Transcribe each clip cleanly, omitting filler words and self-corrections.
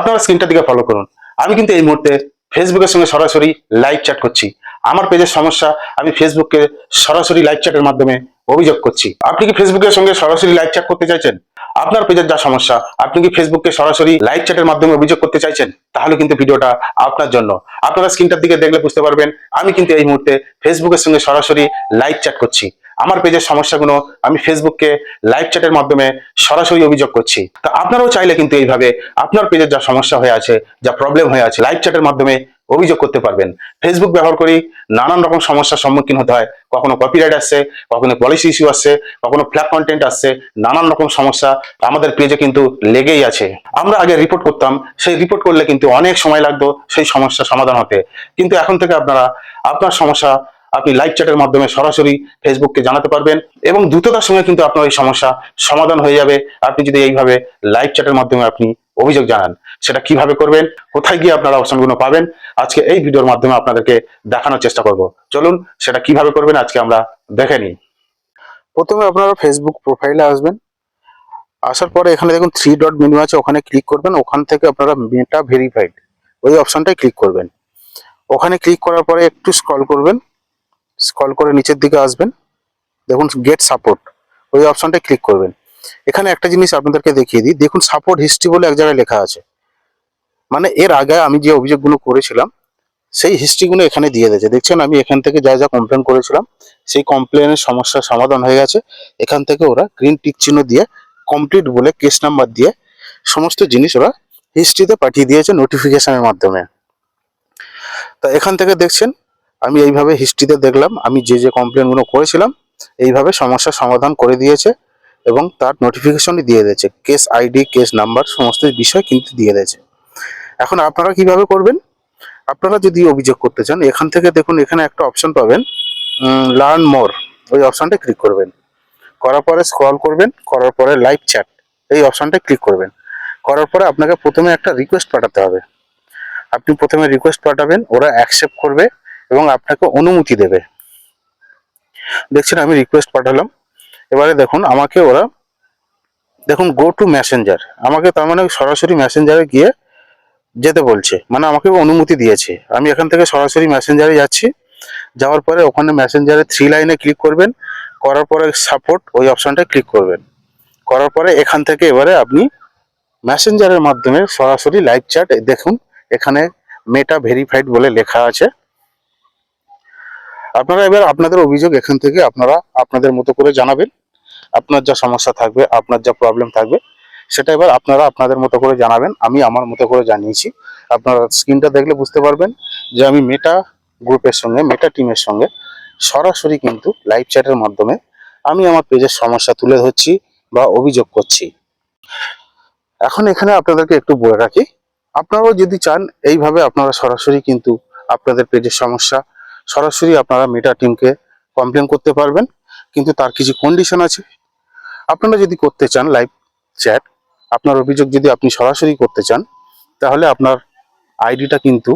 আপনারা স্ক্রিনটার দিকে ফলো করুন। আমি কিন্তু এই মুহূর্তে ফেসবুকের সঙ্গে সরাসরি লাইভ চ্যাট করছি। আমার পেজের সমস্যা আমি ফেসবুককে সরাসরি লাইভ চ্যাটের মাধ্যমে অভিযোগ করছি। আপনি কি ফেসবুকের সঙ্গে সরাসরি লাইভ চ্যাট করতে চাইছেন? আপনার পেজের যা সমস্যা আপনি কি ফেসবুককে সরাসরি লাইভ চ্যাটের মাধ্যমে অভিযোগ করতে চাইছেন? তাহলে কিন্তু ভিডিওটা আপনার জন্য। আপনারা স্ক্রিনটার দিকে দেখলে বুঝতে পারবেন আমি কিন্তু এই মুহূর্তে ফেসবুকের সঙ্গে সরাসরি লাইভ চ্যাট করছি। আমার পেজের সমস্যাগুলো আমি ফেসবুককে লাইভ চ্যাটের মাধ্যমে সরাসরি অভিযোগ করছি। তা আপনারাও চাইলে কিন্তু এইভাবে আপনার পেজের যা সমস্যা হয়ে আছে, যা প্রবলেম হয়ে আছে, লাইভ চ্যাটের মাধ্যমে অভিযোগ করতে পারবেন। ফেসবুক ব্যবহার করি নানান রকম সমস্যার সম্মুখীন হতে হয়। কখনো কপিরাইট আসছে, কখনো পলিসি ইস্যু আসছে, কখনো ফ্ল্যাগ কন্টেন্ট আসছে, নানান রকম সমস্যা আমাদের পেজে কিন্তু লেগেই আছে। আমরা আগে রিপোর্ট করতাম, সেই রিপোর্ট করলে কিন্তু অনেক সময় লাগতো সেই সমস্যা সমাধান হতে। কিন্তু এখন থেকে আপনারা আপনার সমস্যা আপনি লাইভ চ্যাটের মাধ্যমে সরাসরি ফেসবুককে জানাতে পারবেন এবং দ্রুততার সঙ্গে কিন্তু আপনার এই সমস্যা সমাধান হয়ে যাবে আপনি যদি এইভাবে লাইভ চ্যাটের মাধ্যমে আপনি অভিযোগ জানান। সেটা কিভাবে করবেন, কোথায় গিয়ে আপনারা অপশনগুলো পাবেন, আজকে এই ভিডিওর মাধ্যমে আপনাদেরকে দেখানোর চেষ্টা করব। চলুন সেটা কিভাবে করবেন আজকে আমরা দেখে নিই। প্রথমে আপনারা ফেসবুক প্রোফাইলে আসবেন। আসার পরে এখানে দেখুন 3 ডট মেনু আছে, ওখানে ক্লিক করবেন। ওখান থেকে আপনারা মেটা ভেরিফাইড ওই অপশনটায় ক্লিক করবেন। ওখানে ক্লিক করার পরে একটু স্ক্রল করবেন, স্ক্রল করে নিচের দিকে আসবেন, দেখুন গেট সাপোর্ট ওই অপশনটায় ক্লিক করবেন। এখানে একটা জিনিস আপনাদেরকে দেখিয়ে দিই, দেখুন সাপোর্ট হিস্ট্রি বলে এক জায়গায় লেখা আছে, মানে এর আগে আমি যে অভিযোগগুলো করেছিলাম সেই হিস্ট্রিগুলো এখানে দিয়ে দিয়েছে। দেখছেন আমি এখান থেকে যা যা কমপ্লেন করেছিলাম সেই কমপ্লেনের সমস্যার সমাধান হয়ে গেছে। এখান থেকে ওরা গ্রিন টিক চিহ্ন দিয়ে কমপ্লিট বলে কেস নাম্বার দিয়ে সমস্ত জিনিস ওরা হিস্ট্রিতে পাঠিয়ে দিয়েছে নোটিফিকেশনের মাধ্যমে। তা এখান থেকে দেখছেন আমি এইভাবে হিস্ট্রিতে দেখলাম আমি যে যে কমপ্লেনগুলো করেছিলাম এইভাবে সমস্যার সমাধান করে দিয়েছে এবং তার নোটিফিকেশনই দিয়ে দিয়েছে, কেস আইডি কেস নাম্বার সমস্ত বিষয় কিন্তু দিয়ে দিয়েছে। এখন আপনারা কিভাবে করবেন, আপনারা যদি অভিযোগ করতে চান এখান থেকে দেখুন এখানে একটা অপশন পাবেন, লার্ন মোর ওই অপশনটা ক্লিক করবেন। করার পরে স্ক্রল করবেন, করার পরে লাইভ চ্যাট এই অপশনটা ক্লিক করবেন। করার পরে আপনাকে প্রথমে একটা রিকোয়েস্ট পাঠাতে হবে। আপনি প্রথমে রিকোয়েস্ট পাঠাবেন, ওরা অ্যাকসেপ্ট করবে এবং আপনাকে অনুমতি দেবে। দেখছেন আমি রিকোয়েস্ট পাঠালাম, এবারে দেখুন আমাকে ওরা দেখুন গো টু মেসেঞ্জার, আমাকে তার মানে সরাসরি মেসেঞ্জারে গিয়ে যেতে বলছে, মানে আমাকে অনুমতি দিয়েছে। আমি এখান থেকে সরাসরি মেসেঞ্জারে যাচ্ছি। যাওয়ার পরে ওখানে মেসেঞ্জারে 3 লাইনে ক্লিক করবেন, করার পরে সাপোর্ট ওই অপশনটা ক্লিক করবেন। করার পরে এখান থেকে এবারে আপনি মেসেঞ্জারের মাধ্যমে সরাসরি লাইভ চ্যাট দেখুন এখানে মেটা ভেরিফাইড বলে লেখা আছে। আপনারা এবার আপনাদের অভিযোগ এখান থেকে আপনারা আপনাদের মতো করে জানাবেন। আপনার যা সমস্যা থাকবে, আপনার যা প্রবলেম থাকবে সেটা এবার আপনারা আপনাদের মতো করে জানাবেন। আমি আমার মতো করে জানিয়েছি। আপনারা স্ক্রিনটা দেখলে বুঝতে পারবেন যে আমি মেটা গ্রুপের সঙ্গে মেটা টিমের সঙ্গে সরাসরি কিন্তু লাইভ চ্যাটের মাধ্যমে আমি আমার পেজের সমস্যা তুলে ধরছি বা অভিযোগ করছি। এখন এখানে আপনাদেরকে একটু বলে রাখি, আপনারাও যদি চান এইভাবে আপনারা সরাসরি কিন্তু আপনাদের পেজের সমস্যা সরাসরি আপনারা মেটা টিমকে কমপ্লেন করতে পারবেন, কিন্তু তার কিছু কন্ডিশন আছে। আপনারা যদি করতে চান লাইভ চ্যাট, আপনার অভিযোগ যদি আপনি সরাসরি করতে চান তাহলে আপনার আইডিটা কিন্তু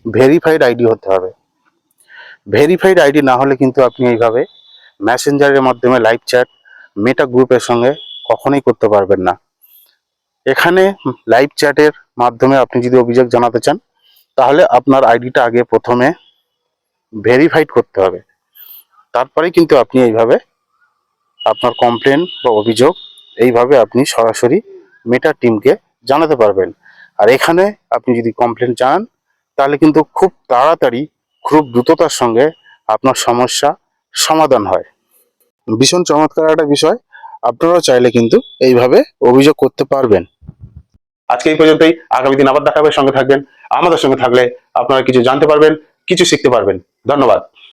ভেরিফাইড আইডি হতে হবে। ভেরিফাইড আইডি না হলে কিন্তু আপনি এইভাবে মেসেঞ্জারের মাধ্যমে লাইভ চ্যাট মেটা গ্রুপের সঙ্গে কখনোই করতে পারবেন না। এখানে লাইভ চ্যাটের মাধ্যমে আপনি যদি অভিযোগ জানাতে চান তাহলে আপনার আইডিটা আগে প্রথমে ভেরিফাইড করতে হবে, তারপরেই কিন্তু আপনি এইভাবে আপনার কমপ্লেন বা অভিযোগ এইভাবে আপনি সরাসরি মেটা টিমকে জানাতে পারবেন। আর এখানে আপনি যদি কমপ্লেন জানান তাহলে কিন্তু খুব তাড়াতাড়ি খুব দ্রুততার সঙ্গে আপনার সমস্যা সমাধান হয়। ভীষণ চমৎকার একটা বিষয়, আপনারাও চাইলে কিন্তু এইভাবে অভিযোগ করতে পারবেন। আজকে এই পর্যন্তই, আগামী দিন আবার দেখা হবে। সঙ্গে থাকবেন, আমাদের সঙ্গে থাকলে আপনারা কিছু জানতে পারবেন, কিছু শিখতে পারবেন। ধন্যবাদ।